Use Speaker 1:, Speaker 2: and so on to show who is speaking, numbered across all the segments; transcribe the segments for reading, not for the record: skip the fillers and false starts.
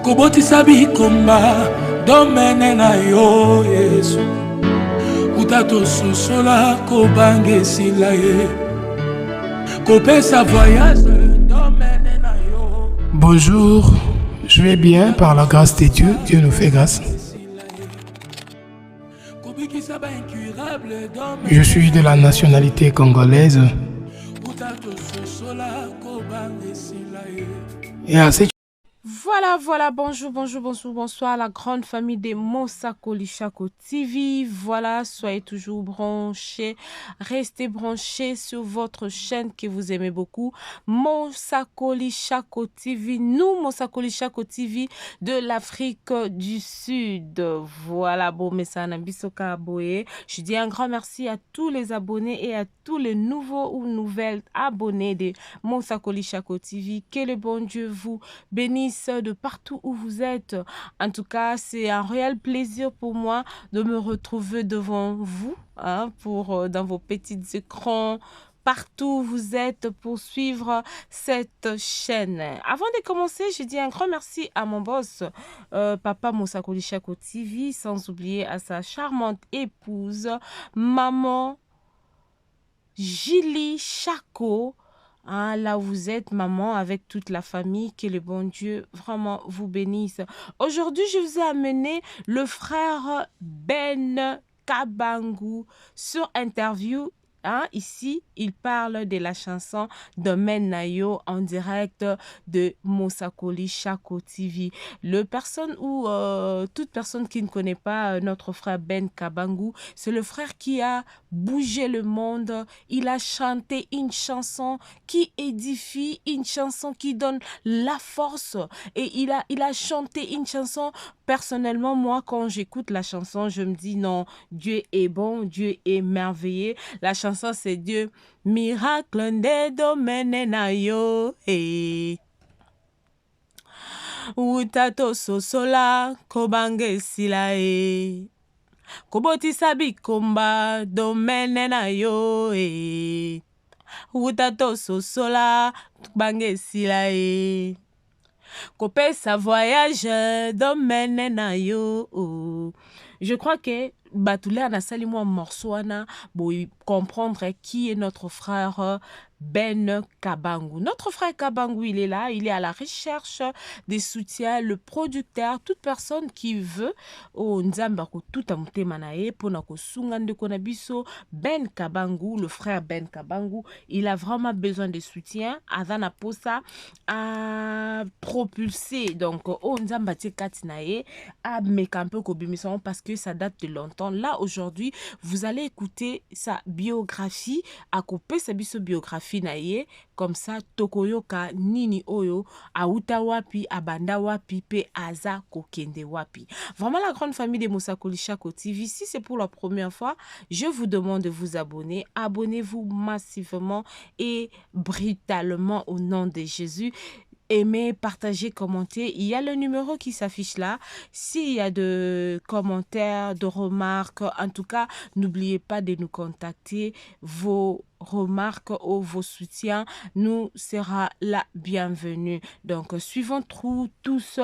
Speaker 1: Kobotisa bikomba domaine na yo Yesu. Utato sosola kobangesila ye. Kopesa voyage domaine na yo.
Speaker 2: Bonjour, je vais bien par la grâce de Dieu. Dieu nous fait grâce. Je suis de la nationalité congolaise. Et à cette
Speaker 3: Voilà, bonsoir la grande famille des Mosakoli Chako TV. Voilà, soyez toujours branchés, restez branchés sur votre chaîne que vous aimez beaucoup, Mosakoli Chako TV. Nous, Mosakoli Chako TV de l'Afrique du Sud. Voilà, bon, mais ça n'a bisoka aboye. Je dis un grand merci à tous les abonnés et à tous les nouveaux ou nouvelles abonnés de Mosakoli Chako TV. Que le bon Dieu vous bénisse de partout où vous êtes. En tout cas, c'est un réel plaisir pour moi de me retrouver devant vous, hein, dans vos petits écrans, partout où vous êtes pour suivre cette chaîne. Avant de commencer, je dis un grand merci à mon boss, Papa Mosakoli Chako TV, sans oublier à sa charmante épouse, Maman Julie Chako. Hein, là où vous êtes, maman, avec toute la famille, que le bon Dieu vraiment vous bénisse. Aujourd'hui, je vous ai amené le frère Ben Kabangu sur interview. Hein, ici, il parle de la chanson de Menayo en direct de Mosakoli Chako TV. Toute personne qui ne connaît pas notre frère Ben Kabangu, c'est le frère qui a bougé le monde. Il a chanté une chanson qui édifie, une chanson qui donne la force. Et il a chanté une chanson. Personnellement, moi, quand j'écoute la chanson, je me dis non, Dieu est bon, Dieu est merveilleux. La chanson, c'est Dieu, miracle de domaine na yo. Utato sosola kobange sila e. Kobotisa bikomba domaine na yo. Utato sosola kobange sila e. Kopesa voyage domaine na yo. Je crois que Batoulé a sali moi morceau pour comprendre qui est notre frère Ben Kabangu. Notre frère Kabangu, il est là, il est à la recherche des soutiens, le producteur, toute personne qui veut Nzamba ko tout amute manae pona ko sungande konabiso. Ben Kabangu, le frère Ben Kabangu, il a vraiment besoin de soutien. Azana posa à propulser donc Nzamba tekatinae à mekampe ko bimison parce que ça date de longtemps. Là aujourd'hui, vous allez écouter sa biographie, à couper sa biographie naie comme ça tokoyoka nini oyo auta wapi abanda wapi pe aza kokende wapi. Vraiment la grande famille de Mosakoli Chako TV. Si c'est pour la première fois, je vous demande de vous abonner. Abonnez-vous massivement et brutalement au nom de Jésus. Aimez, partagez, commentez. Il y a le numéro qui s'affiche là. S'il y a de commentaires, de remarques, en tout cas, n'oubliez pas de nous contacter. Vos remarques ou vos soutiens nous sera la bienvenue. Donc, suivons tous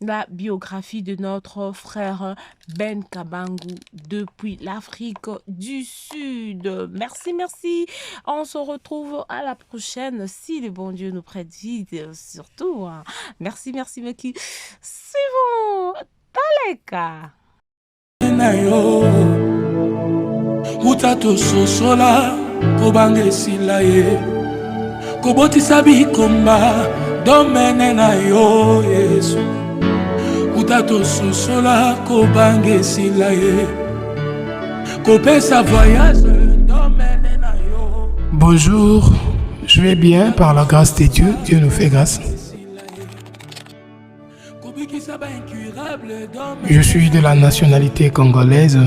Speaker 3: la biographie de notre frère Ben Kabangu depuis l'Afrique du Sud. Merci. On se retrouve à la prochaine si le bon Dieu nous prête vie, surtout. Hein. Merci, Meki. Suivons Taleka.
Speaker 1: Utato sosola kobange sila ye. Kobotisa bikomba domaine na yo Yesu. Utato sosola kobange sila ye. Kopesa voyage domaine na yo.
Speaker 2: bonjour, je vais bien par la grâce de Dieu. Dieu nous fait grâce. Je suis de la nationalité congolaise.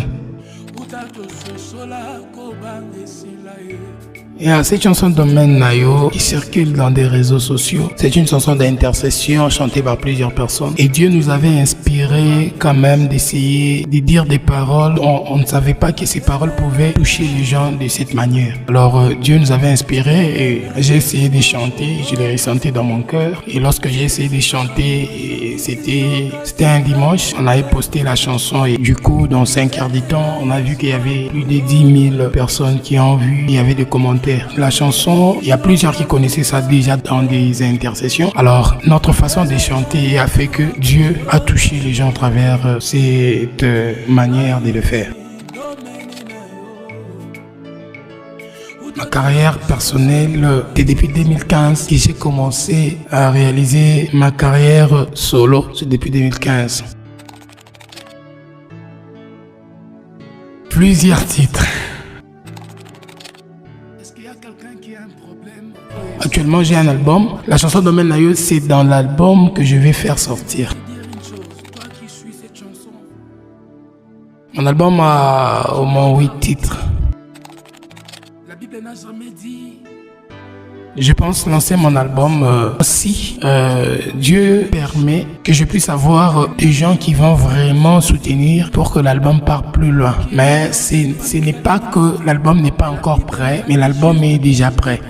Speaker 2: Et cette chanson Domaine Nayo qui circule dans des réseaux sociaux, c'est une chanson d'intercession chantée par plusieurs personnes. Et Dieu nous avait inspiré quand même d'essayer de dire des paroles. On ne savait pas que ces paroles pouvaient toucher les gens de cette manière. Alors Dieu nous avait inspiré et j'ai essayé de chanter, je l'ai ressenti dans mon cœur. Et lorsque j'ai essayé de chanter, c'était un dimanche, on avait posté la chanson et du coup dans 5 heures du temps, on a vu qu'il y avait plus de 10 000 personnes qui ont vu, il y avait des commentaires. La chanson, il y a plusieurs qui connaissaient ça déjà dans des intercessions. Alors, notre façon de chanter a fait que Dieu a touché les gens à travers cette manière de le faire. Ma carrière personnelle, c'est depuis 2015 que j'ai commencé à réaliser ma carrière solo. C'est depuis 2015. Plusieurs titres. Actuellement, j'ai un album. La chanson Domaine Nayo, c'est dans l'album que je vais faire sortir. Mon album a au moins 8 titres. Je pense lancer mon album si Dieu permet que je puisse avoir des gens qui vont vraiment soutenir pour que l'album parte plus loin. Mais ce n'est pas que l'album n'est pas encore prêt, mais l'album est déjà prêt.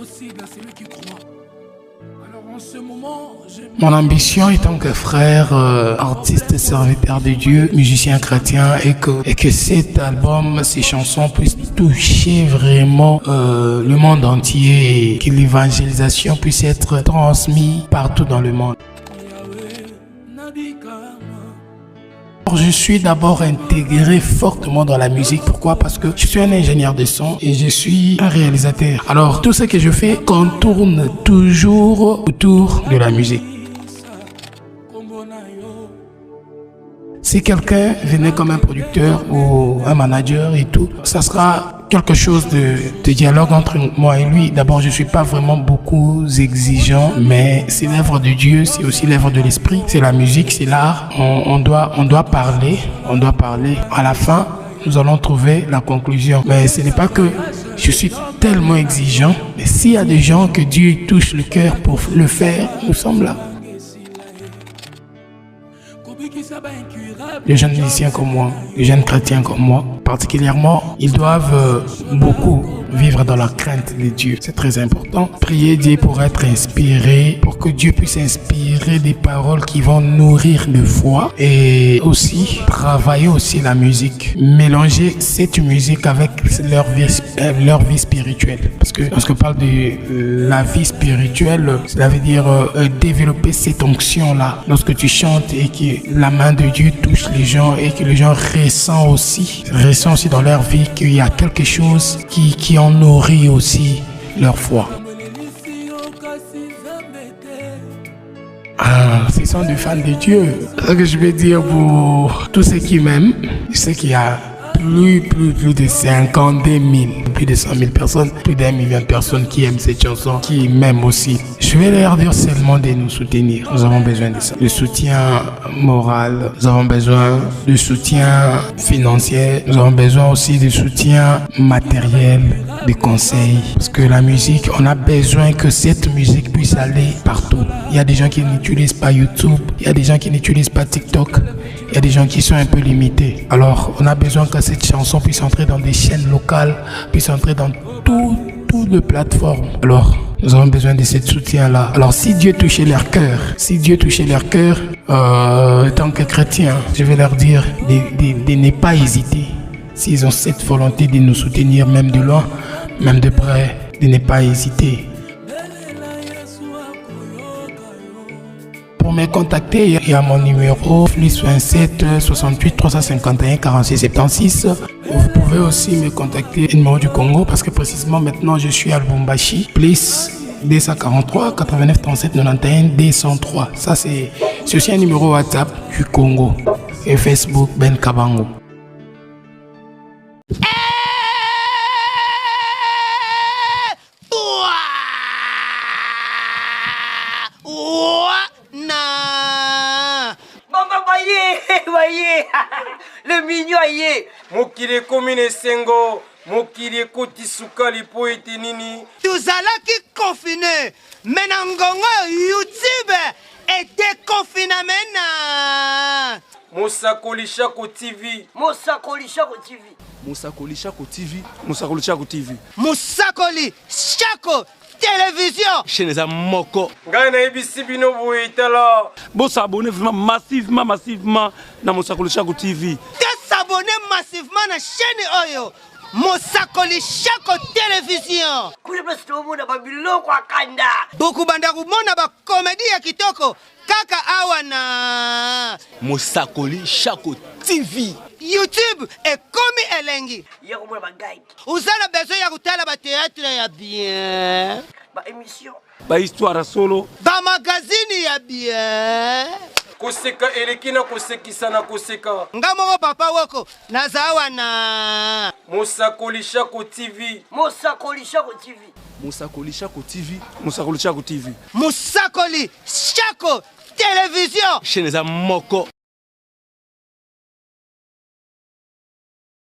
Speaker 2: Mon ambition étant que frère, artiste, serviteur de Dieu, musicien chrétien, et que cet album, ces chansons puissent toucher vraiment le monde entier et que l'évangélisation puisse être transmise partout dans le monde. Je suis d'abord intégré fortement dans la musique. Pourquoi? Parce que je suis un ingénieur de son et je suis un réalisateur. Alors tout ce que je fais contourne toujours autour de la musique. Si quelqu'un venait comme un producteur ou un manager et tout, ça sera quelque chose de dialogue entre moi et lui. D'abord, je ne suis pas vraiment beaucoup exigeant, mais c'est l'œuvre de Dieu, c'est aussi l'œuvre de l'esprit. C'est la musique, c'est l'art. On doit parler. À la fin, nous allons trouver la conclusion. Mais ce n'est pas que je suis tellement exigeant, mais s'il y a des gens que Dieu touche le cœur pour le faire, nous sommes là. Les jeunes musiciens comme moi, les jeunes chrétiens comme moi, particulièrement, ils doivent beaucoup vivre dans la crainte de Dieu. C'est très important. Prier Dieu pour être inspiré, pour que Dieu puisse inspirer des paroles qui vont nourrir de foi et aussi travailler aussi la musique. Mélanger cette musique avec leur vie spirituelle. Parce que lorsqu'on parle de la vie spirituelle, cela veut dire développer cette onction-là. Lorsque tu chantes et que la main de Dieu touche les gens et que les gens ressentent aussi dans leur vie qu'il y a quelque chose qui en nourrit aussi leur foi. Ce sont des fans de Dieu. Ce que je veux dire pour tous ceux qui m'aiment, je sais qu'il y a plus de 50 000, plus de 100 000 personnes, plus d'1 million de personnes qui aiment cette chanson, qui m'aiment aussi. Je vais leur dire seulement de nous soutenir. Nous avons besoin de ça. Le soutien moral, nous avons besoin de soutien financier, nous avons besoin aussi de soutien matériel, de conseils. Parce que la musique, on a besoin que cette musique puisse aller partout. Il y a des gens qui n'utilisent pas YouTube, il y a des gens qui n'utilisent pas TikTok, il y a des gens qui sont un peu limités. Alors, on a besoin que cette chanson puisse entrer dans des chaînes locales, puisse entrer dans toutes les plateformes. Alors, nous avons besoin de ce soutien-là. Alors, si Dieu touchait leur cœur, tant que chrétiens, je vais leur dire de ne pas hésiter. S'ils ont cette volonté de nous soutenir, même de loin, même de près, de ne pas hésiter. Pour me contacter, il y a mon numéro plus 27 68 351 46 76. Vous pouvez aussi me contacter au numéro du Congo parce que précisément maintenant je suis à Lubumbashi. Plus 243 89 37 91 203. Ça c'est aussi un numéro WhatsApp du Congo et Facebook Ben Kabango.
Speaker 4: Le mignon aïe, mokile commune sengo, mokili ekoti sukali po ete nini
Speaker 5: tozalaki confiné me na ngongo YouTube ete confinamena
Speaker 4: Mosakoli Shako TV.
Speaker 6: Mosakoli Shako TV.
Speaker 4: Mosakoli Shako TV. Mosakoli Shako TV.
Speaker 5: Mosakoli Shako Télévision.
Speaker 4: Chaîne za moko. Ngai na ebisi bino boetala. Bo s'abonner vraiment massivement na Mosakoli Shako TV.
Speaker 5: Te s'abonner massivement na chaîne oyo. Mosakoli Shako Télévision.
Speaker 6: Kule place tomona ba biloko akanda.
Speaker 5: Boku banda kumona ba comédie ya kitoko. Kaka awana
Speaker 4: Mosakoli Shako TV.
Speaker 5: YouTube ekomi elengi.
Speaker 6: Yako mona ba guide.
Speaker 5: Uzana besoin ya kutala ba théâtre ya bien.
Speaker 6: Ba émission.
Speaker 4: Ba histoire solo.
Speaker 5: Ba magazine ya bien.
Speaker 4: Koseka elekina kosekisa na koseka.
Speaker 5: Ngamoko papa woko nazawana.
Speaker 4: Mosakoli Shako TV.
Speaker 6: Mosakoli Shako TV.
Speaker 4: Mosakoli Shako TV. Mosakoli Shako TV.
Speaker 5: Mosakoli Shako Télévision.
Speaker 4: Chaîne za moko.